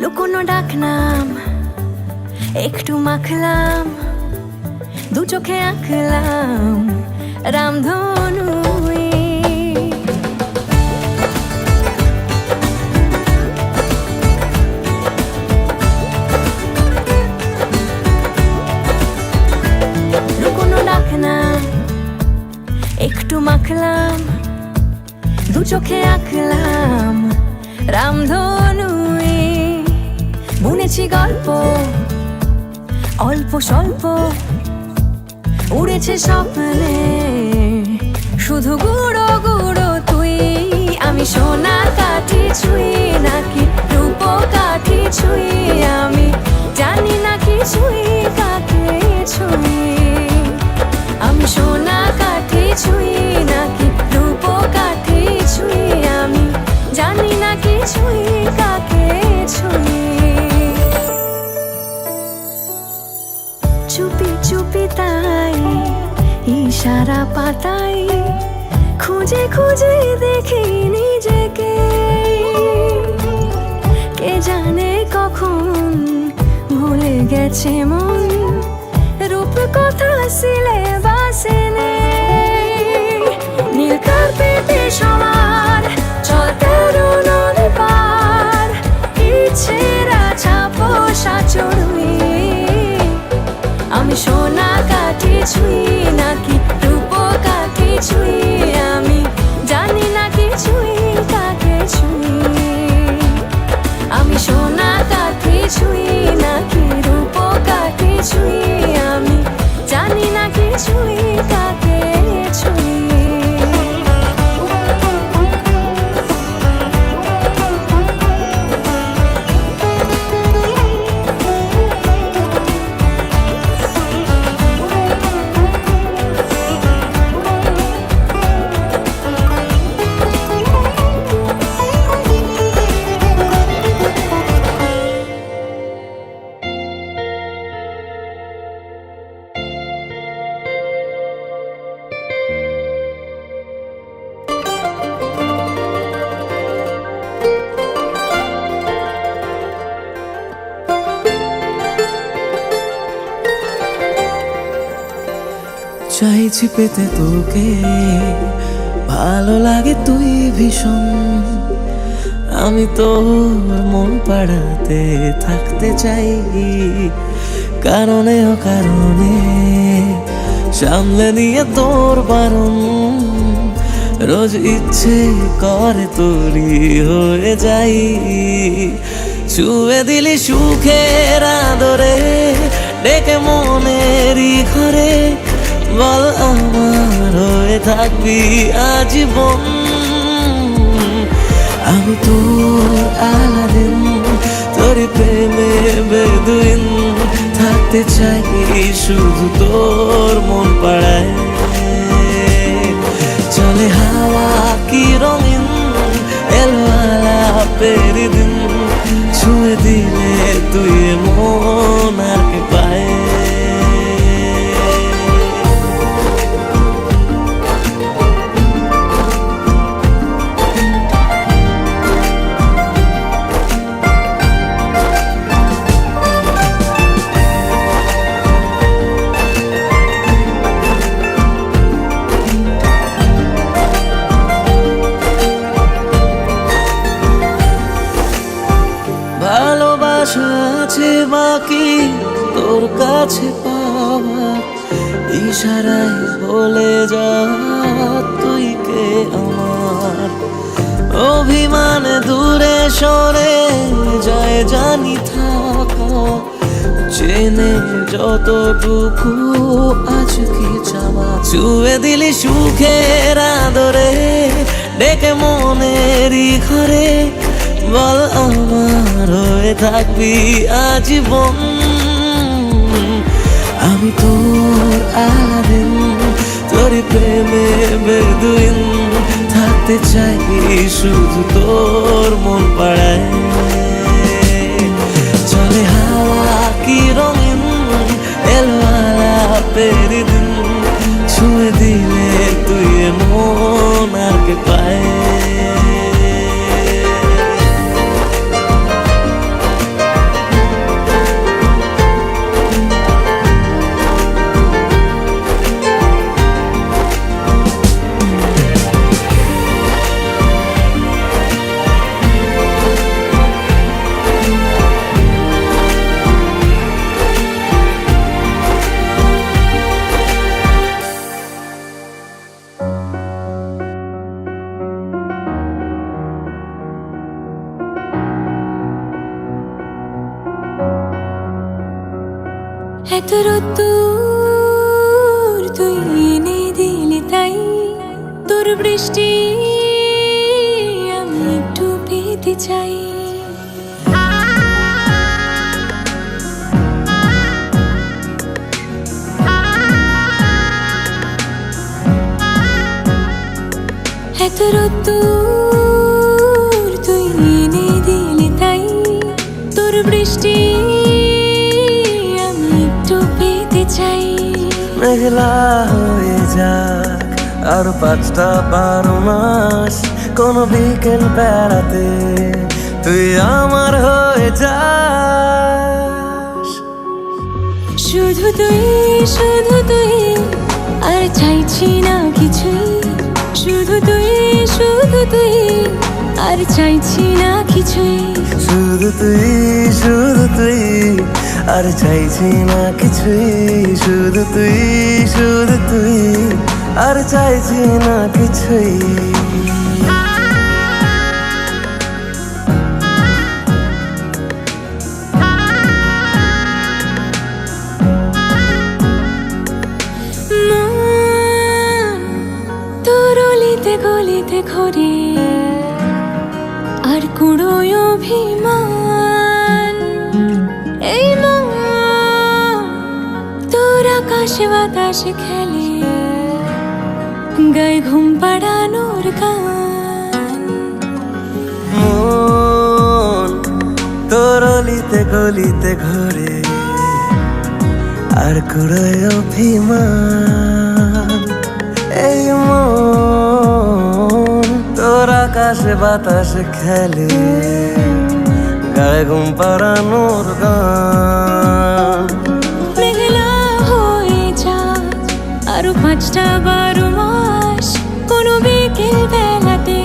লুকোনো ডাকনাম একটু মাখলাম, দু চোখে আঁকলাম রামধনু। লুকোনো ডাকনাম একটু মাখলাম, দু চোখে আঁকলাম রামধনু। বুনেছি গল্প অল্প স্বল্প, উড়েছে স্বপ্নে শুধু গুঁড়ো গুঁড়ো তুই। আমি সোনা কাঠি ছুঁই নাকি রূপ কাঠি ছুঁই, আমি জানি না কিছুই কাকে ছুঁই। আমি সোনা কাঠি ছুঁই নাকি রূপ কাঠি ছুঁই, আমি জানি না কিছুই কাকে ছুঁই। চুপি চুপি তাই ইশারা পাতাই, খুঁজে খুঁজে দেখি নিজেকে। কে জানে কখন ভুলে গেছে মন, রূপ কথা সিলেবাসে নেই। নীল কার্পেটে সবার চল তেরো নদী পার, ইচ্ছেরা ছাপোষা চড়ুই। আমি সোনা কাঠি ছুঁই নাকি রূপ কাঠি ছুঁই, আমি জানি না কিছুই কাকে ছুঁই। আমি সোনা কাঠি ছুঁই নাকি রূপ কাঠি ছুঁই, আমি জানি না কিছুই কাকে ছুঁই। চাইছি পেতে তোকে, ভালো লাগে তুই ভীষণ। আমি তো মন পাড়াতে থাকতে চাই, কারণে অকারণে সামলে নিয়ে তোর বারণ। রোজ ইচ্ছে করে তোরই হয়ে যাই, ছুঁয়ে দিলি সুখের আদরে ডেকে মনেরই ঘরে। বল আমার হয়ে থাকবি আজীবন, আমি তোর আলাদিন, তোর প্রেমে বেদুইন। থাকতে চাই শুধু তোর মন পাড়ায়, চলে হাওয়া কি রঙিন এলো আলাপের দিন। ছুঁয়ে দিলে তুই মন আর কে পায়। ভালোবাসা আছে বাকি তোর কাছে পাওয়া, ইশারায় বলে যা তুই কে আমার। অভিমানে দূরে সরে যায় জানি থাকা, চেনে যতটুকু আজ কি চাওয়া। ছুঁয়ে দিলি সুখের আদরে ডেকে মনেরই ঘরে। বল আমার হয়ে থাকবি আজীবন, আমি তোর আলাদিন, তোর প্রেমে বেদুইন। থাকতে চাই শুধু তোর মন পাড়ায়, চলে হাওয়া কি রঙিন এলো আলাপের দিন। ছুঁয়ে দিলে তুই মন আর কে পায়। এত রোদ্দুর তুই এনে দিলি তাই তোর বৃষ্টি আমি একটু পেতে চাই। এত রোদ্দুর তুই এনে দিলি তাই তোর বৃষ্টি আমি একটু পেতে চাই। মেঘলা হয়ে যাক আর 5টা 12 মাস, কোন বিকেল বেড়াতে তুই আমার হয়ে যাস। শুধু তুই আর চাইছি না কিছুই, শুধু তুই আর চাইছি না কিছুই। শুধু তুই আর চাইছি না কিছুই, শুধু তুই আর চাইছি না কিছুই। তোর অলিতে গলিতে ঘরে আর কুড়োয় অভিমান, এই মন তোর আকাশে বাতাসে খেলে গায়ে ঘুম পাড়ানোর গান। মন তোর অলিতে গলিতে ঘরে আর কুড়োয় অভিমান, এই মন তোর আকাশে বাতাসে খেলে গায়ে ঘুম পাড়ানোর গান। মেঘলা হয়ে যা আরো 5টা 12 মাস, কোনো বিকেল বেলাতে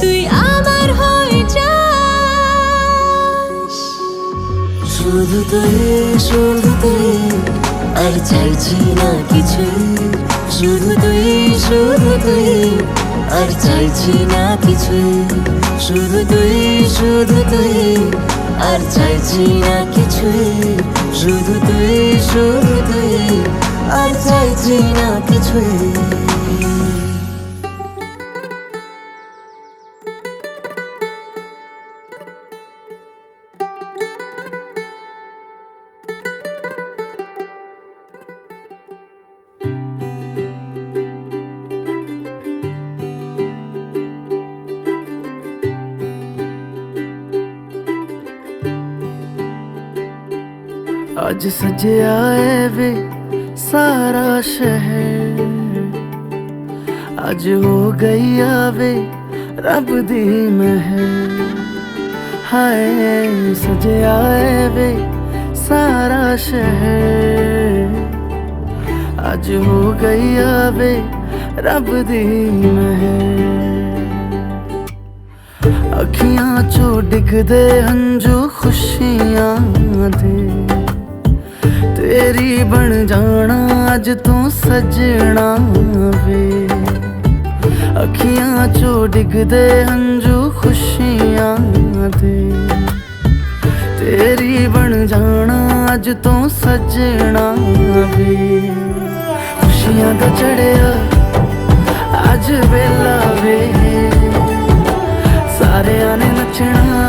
তুই আমার হয়ে যাস। শুধু তুই আর চাইছি না কিছুই, শুধু তুই আর চাইছি না কিছুই, শুধু তুই আর চাইছি না কিছুই, শুধু তুই আর চাইছি না কিছুই। आज सजया है वे सारा शहर, आज हो गई आवे रब दी महर। हाय सजया है वे सारा शहर, आज हो गई आवे रब दी महर। अखियां चो डिगदे हंजू खुशियां दे, तेरी बन जाना अज तू सजना वे। अखियां चो डिगदे हंजू खुशियां दे, तेरी बन जाना अज तू सजना वे। खुशियां दा चढ़िया अज वेला वे, सारेयां ने नचना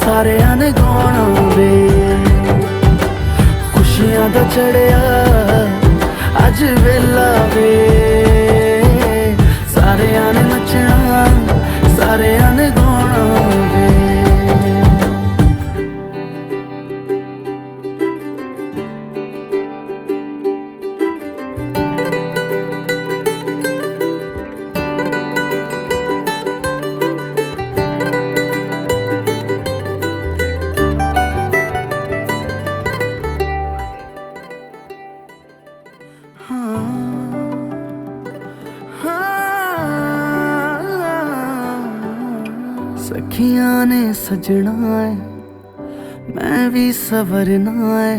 सारेयां ने गाना वे। खुशियां दा चढ़िया अज वेला वे, सारेयां ने नचना सारेयां ने गाना वे। सखियां ने सजना है मैं भी सवरना है,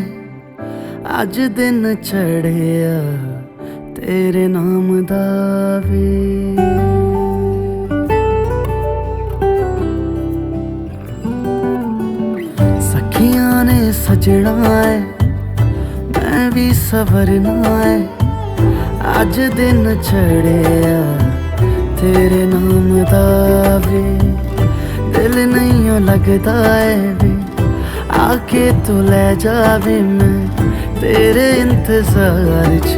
अज दिन चढ़िया तेरे नाम दा वे। सखियां ने सजना है भी सवरना है, अज दिन चढ़िया तेरे नाम दा वे। दिल नहीं लगता है वे, आके तू ले जावे। मैं तेरे इंतजार च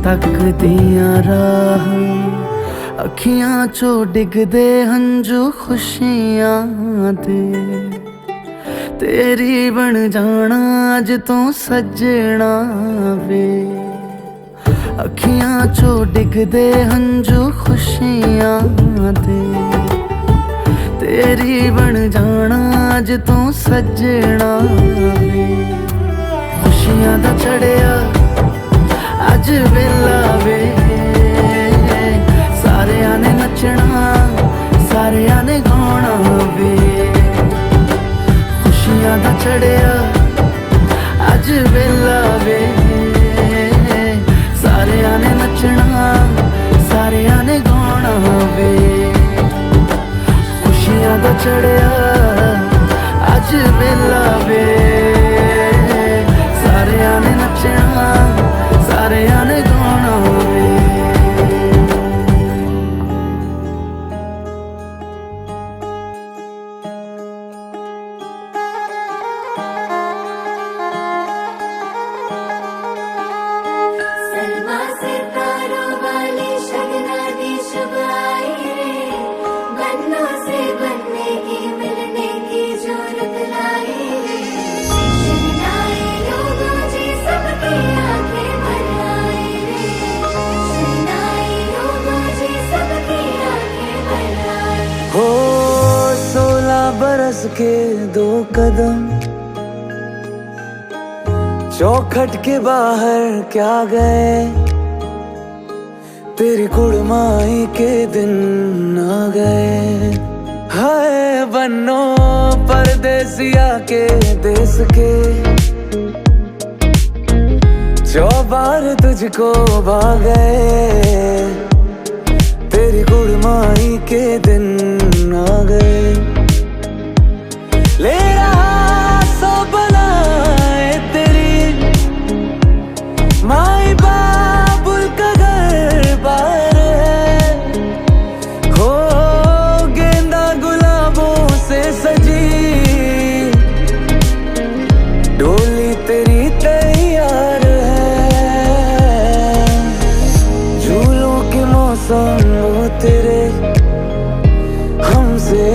तकदियां राह, अखियां चो डिगदे हंजू खुशियां दे। तेरी बन जाना अज तो सजना वे, अखियां चो डिगदे हंजू खुशियां दे। तेरी बन जाना अज तो सजना वे। खुशियां दा चढ़िया अज वेला वे, सारियां ने नचना सारियां ने गाना वे। खुशियां दा चढ़िया अज वेला वे, सारियां ने नचना सारियां ने गाना वे। खुशियां दा चढ़िया अज वेला वे, सारियां ने नचना सारियां ने गाना वे। सलमा सितारों वाली शगना दी शुभ आई रे, बन्नों से बनने की मिलने की जरूरत लाई रे। शहनाई लोगों जी सबकी आंखें भर आई रे, शहनाई लोगों जी सबकी आंखें भर आई। हो 16 बरस के 2 कदम चौखट के बाहर क्या गए, तेरी कुड़माई के दिन आ गए। हाय बन्नो परदेसिया के देश के, चौबार तुझको भा गए, तेरी कुड़माई के दिन आ गए। ले रहा सो बनाए तेरी माई बाबुल का घर बार है, हो गेंदा गुलाबों से सजी डोली तेरी तैयार है। झूलों के मौसम वो तेरे हमसे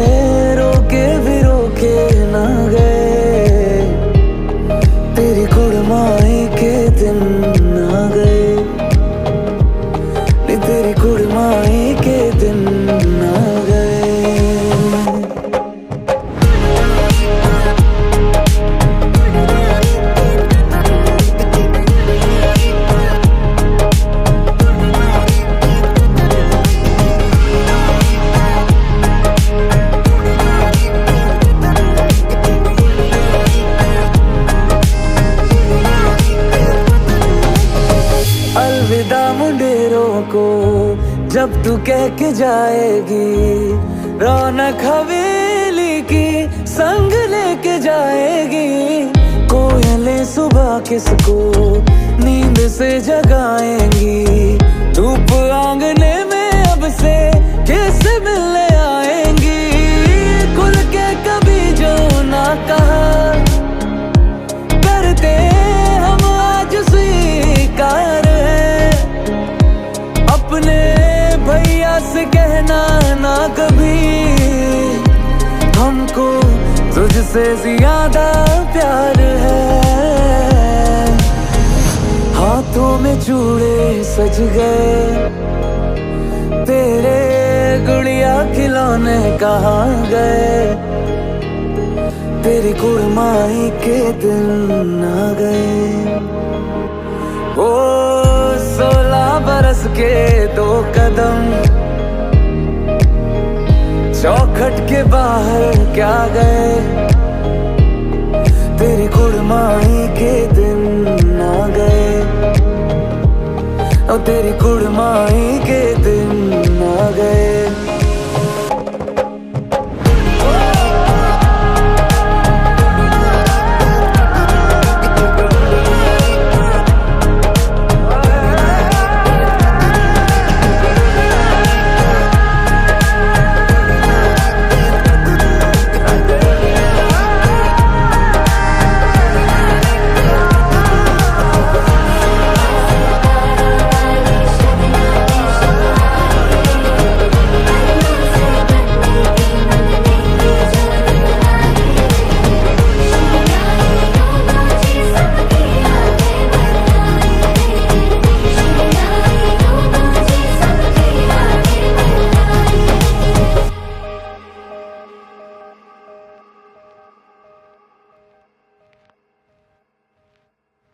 रोके भी रोके ना गए, तेरी कुड़माई के दिन आ गए, नी तेरी कुड़माई के दिन आ गए। अलविदा मुंडेरों को जब तू कह के जाएगी, रौनक हवेली की संग लेके जाएगी। कोयलें सुबह किसको नींद से जगाएंगी, धूप आंगने में अब से किससे मिलने आएंगी। खुल के कभी जो ना कहा करते हम आज स्वीकार है, अपने भैया से कहना ना कभी, हमको तुझसे ज्यादा प्यार है। हाथों में चूड़े सज गए, तेरे गुड़िया खिलौने कहाँ गए, तेरी कुड़माई के दिन आ गए। ओ 16 बरस के 2 कदम चौखट के बाहर क्या गए, तेरी कुड़माई के दिन आ गए, और तेरी कुड़माई के दिन